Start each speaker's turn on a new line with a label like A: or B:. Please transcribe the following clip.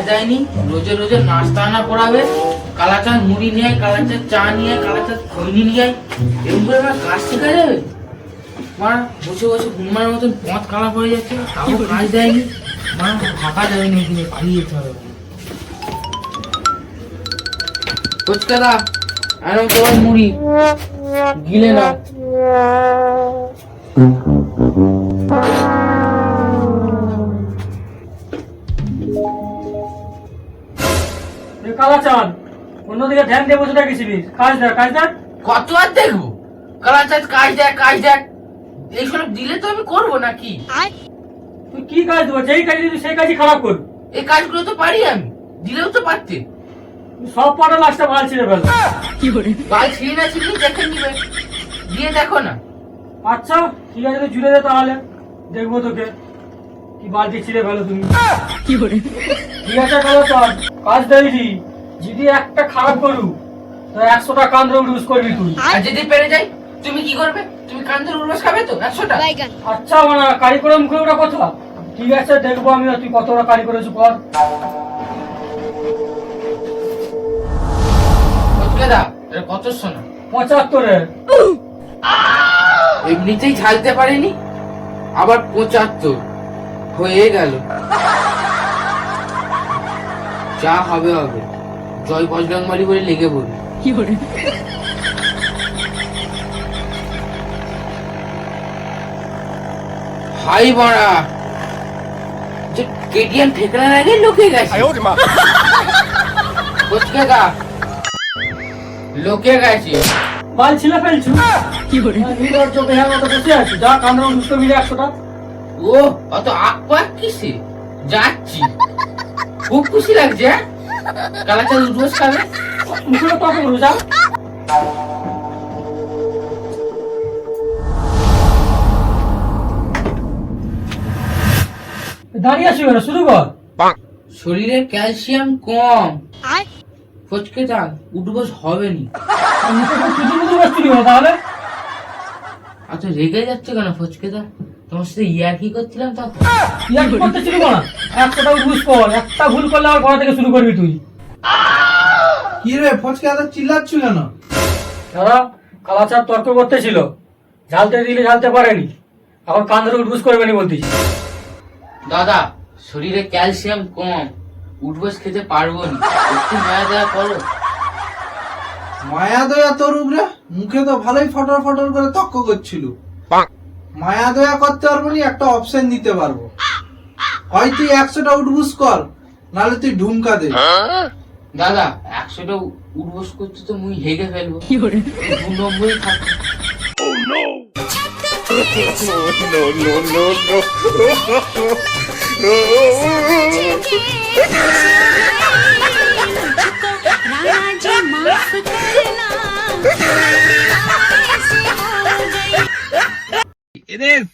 A: দেয়নি, রোজে রোজে নাস্তা আনা করাবে, কালাচাঁদ মুড়ি নিয়ে আয়, কালাচাঁদ চা নিয়ে আয়, কালাচাঁদ খৈনি নিয়ে আয়, এরকম করে আমার কাজ শেখা যাবে? মা বসে বসে ঘুমানোর মতন পথ কালা পড়ে যাচ্ছে, তাও কাজ দেয়নি। মা থাকা যাবে না, এখানে পালিয়ে যেতে হবে। ফুচকাদা আরো তোমার মুড়ি গিলে নাও।
B: কালাচাঁদ অন্যদিকে ধ্যান দিয়ে বসে থাকিস, কাজ দেখ কাজ দেখ।
A: কত আর দেখবো? কালাচাঁদ কাজ দেখ কাজ দেখ, এইসব দিলে তো আমি করবো নাকি?
B: তুই কি কাজ দেবো? যেই কাজ দিবি সেই কাজই খারাপ করবি।
A: এই কাজগুলো তো পারি আমি, দিলেও তো পারতে।
B: সব পাটা লাস্টে ভাল ছিঁড়ে ফেল।
A: বাল ছিঁড়ে না ছিঁড়ে দেখে নিবে, দিয়ে দেখো না।
B: আচ্ছা ঠিক আছে, তুই জুড়ে দে তাহলে, দেখবো তোকে কি বালতি ছিঁড়ে ফেলো তুমি। ঠিক আছে কালাচাঁদ, কাজ দেয়নি, যদি একটা খারাপ করু তো 100টা কান্দ্র ইউজ করবি তুই।
A: আর যদি পেরে যাই তুমি কি করবে? তুমি কান্দের উর্বশ খাবে তো 100টা?
B: আচ্ছা মানে কারি করে মুখে ওটা কথা। ঠিক আছে দেখবো আমি তুই কতটা কারি করেছো কর।
A: ফুচকাদা এটা কত শোনা?
B: 75-এ।
A: এমনিতেই ঝালতে পারেনি, আবার 75 হয়ে গেল। যা হবে হবে, জয় বজরংবলী বলে লেগে পড়ি। হাই বড়া, যে কেটিএম ঠেকরার আগে লোকে গেছে। ফুচকাদা লোকে গেছে।
B: বাল ছিঁড়ে ফেলছু নির্লজ্জ বেহার মতো বসে আছি। যা কান্দ্র ইউজ করবি 100টা।
A: ও অত আকপাক কিসে? যাচ্ছি, খুব খুশি লাগছে। হ্যাঁ কালাচাঁদ উঠবস খাবে,
B: মুখে তর্ক করবো, যা। দাঁড়িয়ে আছি কেন? শুরু কর।
A: শরীরে ক্যালসিয়াম কম, ফুচকাদা উঠবস হবে নি।
B: তাহলে
A: আচ্ছা রেগে যাচ্ছে কেন ফুচকাদা? তোমার সাথে ইয়ার্কি করছিলাম তখন।
B: ইয়ার্কি করতে শুরু কর না। 100টা বুঝ কর, একটা ভুল করলে আমার ঘর থেকে শুরু করবি তুই।
C: কি রে ফচকে এত চিল্লাচ্ছ কেন?
B: দাদা কালাচাঁদ তর্ক করতেছিল, ঝালতে দিলে ঝালতে পারেনি, এখন কান ধরে উঠবুস করবে নি বলতিস।
A: দাদা শরীরে ক্যালসিয়াম কম, উঠবস খেতে পারবো না, একটু মায়া দয়া করো।
C: মায়া দয়া তোর উপরে? মুখে তো ভালোই ফটর ফটর করে তক্ক করছিল। মায়া দয়া করতে পারবো নি, একটা অপশন দিতে পারবো। হয় তুই 100টা উঠবুস কর, নাহলে তুই ঢুমকা দে।
A: দাদা 100টা উঠবস করতে তো মুই হেগে ফেলবো, 2 নম্বরই থাকবে।
D: It is.